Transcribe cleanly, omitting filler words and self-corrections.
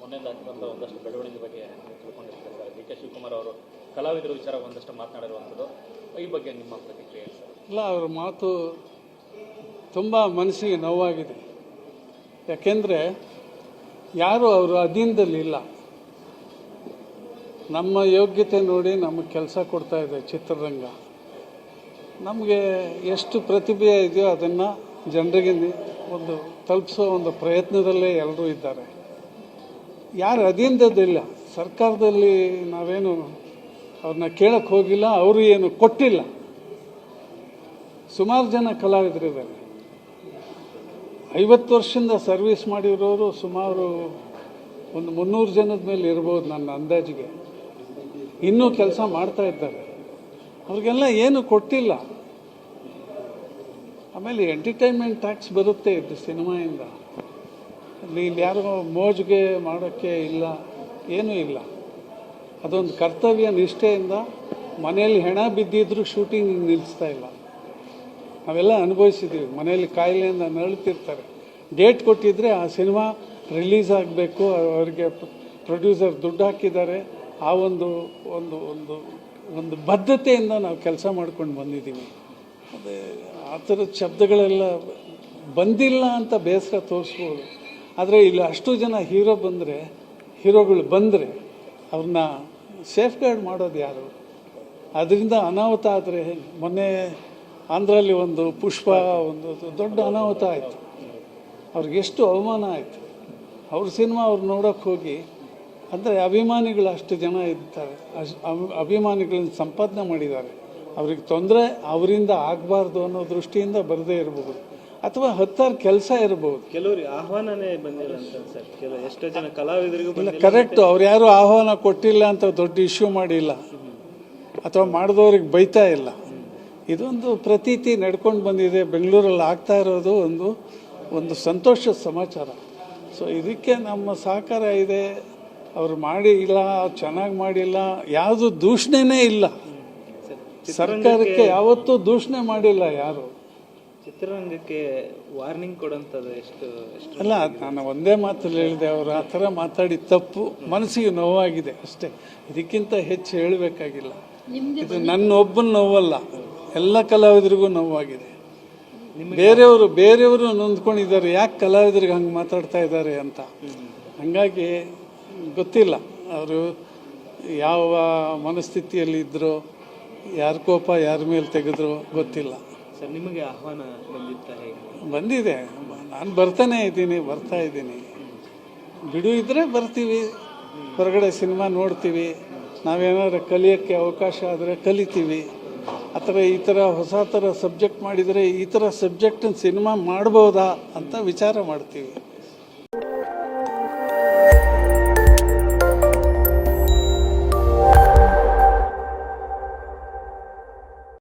ಮೊನ್ನೆದಾಗಿರುವಂಥ ಒಂದಷ್ಟು ಬೆಳವಣಿಗೆ ಬಗ್ಗೆ ತಿಳ್ಕೊಂಡಿರ್ತಾರೆ ಸರ್. ಡಿ ಕೆ ಶಿವಕುಮಾರ್ ಅವರು ಕಲಾವಿದರ ವಿಚಾರ ಒಂದಷ್ಟು ಮಾತನಾಡಿರುವಂಥದ್ದು, ಈ ಬಗ್ಗೆ ನಿಮ್ಮ ಪ್ರತಿಕ್ರಿಯೆ ಸರ್? ಇಲ್ಲ, ಅವರ ಮಾತು ತುಂಬ ಮನಸ್ಸಿಗೆ ನೋವಾಗಿದೆ. ಯಾಕೆಂದರೆ ಯಾರು ಅವರು ಅಧೀನದಲ್ಲಿಲ್ಲ. ನಮ್ಮ ಯೋಗ್ಯತೆ ನೋಡಿ ನಮಗೆ ಕೆಲಸ ಕೊಡ್ತಾ ಇದೆ ಚಿತ್ರರಂಗ. ನಮಗೆ ಎಷ್ಟು ಪ್ರತಿಭೆ ಇದೆಯೋ ಅದನ್ನು ಜನರಿಗೆ ಒಂದು ತಲುಪಿಸೋ ಒಂದು ಪ್ರಯತ್ನದಲ್ಲೇ ಎಲ್ಲರೂ ಇದ್ದಾರೆ. ಯಾರು ಅಧೀನದಲ್ಲಿಲ್ಲ, ಸರ್ಕಾರದಲ್ಲಿ ನಾವೇನು ಅವ್ರನ್ನ ಕೇಳಕ್ಕೆ ಹೋಗಿಲ್ಲ, ಅವರು ಏನು ಕೊಟ್ಟಿಲ್ಲ. ಸುಮಾರು ಜನ ಕಲಾವಿದರಿದ್ದಾರೆ. 50 ವರ್ಷದಿಂದ ಸರ್ವಿಸ್ ಮಾಡಿರೋರು ಸುಮಾರು ಒಂದು 300 ಜನದ ಮೇಲೆ ಇರ್ಬೋದು ನನ್ನ ಅಂದಾಜಿಗೆ. ಇನ್ನೂ ಕೆಲಸ ಮಾಡ್ತಾ ಇದ್ದಾರೆ. ಅವ್ರಿಗೆಲ್ಲ ಏನು ಕೊಟ್ಟಿಲ್ಲ. ಆಮೇಲೆ ಎಂಟರ್ಟೈನ್ಮೆಂಟ್ ಟ್ಯಾಕ್ಸ್ ಬರುತ್ತೆ ಇದು ಸಿನಿಮಾಯಿಂದ. ಇಲ್ಲಿ ಯಾರೋ ಮೋಜಿಗೆ ಮಾಡೋಕ್ಕೆ ಇಲ್ಲ, ಏನೂ ಇಲ್ಲ. ಅದೊಂದು ಕರ್ತವ್ಯ ನಿಷ್ಠೆಯಿಂದ ಮನೆಯಲ್ಲಿ ಹೆಣ ಬಿದ್ದಿದ್ರೂ ಶೂಟಿಂಗ್ ನಿಲ್ಲಿಸ್ತಾ ಇಲ್ಲ. ನಾವೆಲ್ಲ ಅನುಭವಿಸಿದ್ದೀವಿ. ಮನೆಯಲ್ಲಿ ಕಾಯಿಲೆಯಿಂದ ನರಳುತ್ತಿರ್ತಾರೆ. ಡೇಟ್ ಕೊಟ್ಟಿದ್ದರೆ ಆ ಸಿನಿಮಾ ರಿಲೀಸ್ ಆಗಬೇಕು, ಅವರಿಗೆ ಪ್ರೊಡ್ಯೂಸರ್ ದುಡ್ಡು ಹಾಕಿದ್ದಾರೆ. ಆ ಒಂದು ಒಂದು ಒಂದು ಒಂದು ಬದ್ಧತೆಯಿಂದ ನಾವು ಕೆಲಸ ಮಾಡ್ಕೊಂಡು ಬಂದಿದ್ದೀವಿ. ಅದೇ ಆ ಥರದ ಶಬ್ದಗಳೆಲ್ಲ ಬಂದಿಲ್ಲ ಅಂತ ಬೇಸರ ತೋರಿಸ್ಬೋದು. ಆದರೆ ಇಲ್ಲಿ ಅಷ್ಟು ಜನ ಹೀರೋಗಳು ಬಂದರೆ ಅವ್ರನ್ನ ಸೇಫ್ ಗಾರ್ಡ್ ಮಾಡೋದು ಯಾರು? ಅದರಿಂದ ಅನಾಹುತ ಆದರೆ ಮೊನ್ನೆ ಆಂಧ್ರಲ್ಲಿ ಒಂದು ಪುಷ್ಪ ಒಂದು ದೊಡ್ಡ ಅನಾಹುತ ಆಯಿತು. ಅವ್ರಿಗೆಷ್ಟು ಅವಮಾನ ಆಯಿತು. ಅವ್ರ ಸಿನಿಮಾ ಅವ್ರು ನೋಡೋಕ್ಕೆ ಹೋಗಿ, ಅಂದರೆ ಅಭಿಮಾನಿಗಳು ಅಷ್ಟು ಜನ ಇರ್ತಾರೆ, ಅಭಿಮಾನಿಗಳನ್ನ ಸಂಪಾದನೆ ಮಾಡಿದ್ದಾರೆ. ಅವ್ರಿಗೆ ತೊಂದರೆ ಅವರಿಂದ ಆಗಬಾರ್ದು ಅನ್ನೋ ದೃಷ್ಟಿಯಿಂದ ಬರದೇ ಇರಬಹುದು, ಅಥವಾ 10 ಕೆಲಸ ಇರಬಹುದು. ಕೆಲವರಿಗೆ ಆಹ್ವಾನನೇ ಬಂದಿಲ್ಲ ಅಂತ ಸರ್. ಎಷ್ಟೋ ಜನ ಕಲಾವಿದರಿಗೂ ಇಲ್ಲ, ಕರೆಕ್ಟು. ಅವ್ರು ಯಾರು ಆಹ್ವಾನ ಕೊಟ್ಟಿಲ್ಲ ಅಂತ ದೊಡ್ಡ ಇಶ್ಯೂ ಮಾಡಿಲ್ಲ, ಅಥವಾ ಮಾಡಿದವ್ರಿಗೆ ಬೈತಾ ಇಲ್ಲ. ಇದೊಂದು ಪ್ರತೀತಿ ನಡ್ಕೊಂಡು ಬಂದಿದೆ. ಬೆಂಗಳೂರಲ್ಲಿ ಆಗ್ತಾ ಇರೋದು ಒಂದು ಸಂತೋಷದ ಸಮಾಚಾರ. ಸೊ ಇದಕ್ಕೆ ನಮ್ಮ ಸಹಕಾರ ಇದೆ. ಅವ್ರು ಮಾಡಿಲ್ಲ, ಚೆನ್ನಾಗಿ ಮಾಡಿಲ್ಲ, ಯಾವುದು ದೂಷಣೆನೇ ಇಲ್ಲ. ಸರ್ಕಾರಕ್ಕೆ ಯಾವತ್ತೂ ದೂಷಣೆ ಮಾಡಿಲ್ಲ ಯಾರು. ಚಿತ್ರರಂಗಕ್ಕೆ ವಾರ್ನಿಂಗ್ ಕೊಡೋಂಥದ್ದು ಎಷ್ಟು ಅಲ್ಲ, ನಾನು ಒಂದೇ ಮಾತಲ್ಲಿ ಹೇಳಿದೆ. ಅವರು ಆ ಥರ ಮಾತಾಡಿ ತಪ್ಪು, ಮನಸ್ಸಿಗೆ ನೋವಾಗಿದೆ ಅಷ್ಟೇ. ಇದಕ್ಕಿಂತ ಹೆಚ್ಚು ಹೇಳಬೇಕಾಗಿಲ್ಲ. ಇದು ನನ್ನ ಒಬ್ಬನ ನೋವಲ್ಲ, ಎಲ್ಲ ಕಲಾವಿದರಿಗೂ ನೋವಾಗಿದೆ. ಬೇರೆಯವರು ನೊಂದ್ಕೊಂಡಿದ್ದಾರೆ, ಯಾಕೆ ಕಲಾವಿದರಿಗೆ ಹಂಗೆ ಮಾತಾಡ್ತಾ ಇದ್ದಾರೆ ಅಂತ. ಹಾಗಾಗಿ ಗೊತ್ತಿಲ್ಲ ಅವರು ಯಾವ ಮನಸ್ಥಿತಿಯಲ್ಲಿ ಇದ್ರೋ, ಯಾರ ಕೋಪ ಯಾರ ಮೇಲೆ ತೆಗೆದ್ರೋ ಗೊತ್ತಿಲ್ಲ. ಸರ್, ನಿಮಗೆ ಆಹ್ವಾನ ಬಂದಿತ್ತ? ಬಂದಿದೆ. ನಾನು ಬರ್ತಾ ಇದ್ದೀನಿ. ಬಿಡು ಇದ್ದರೆ ಬರ್ತೀವಿ, ಹೊರಗಡೆ ಸಿನಿಮಾ ನೋಡ್ತೀವಿ. ನಾವೇನಾದ್ರು ಕಲಿಯೋಕ್ಕೆ ಅವಕಾಶ ಆದರೆ ಕಲಿತೀವಿ. ಈ ಥರ ಹೊಸ ಥರ ಸಬ್ಜೆಕ್ಟ್ ಮಾಡಿದರೆ ಈ ಥರ ಸಬ್ಜೆಕ್ಟನ್ನು ಸಿನಿಮಾ ಮಾಡ್ಬೋದಾ ಅಂತ ವಿಚಾರ ಮಾಡ್ತೀವಿ.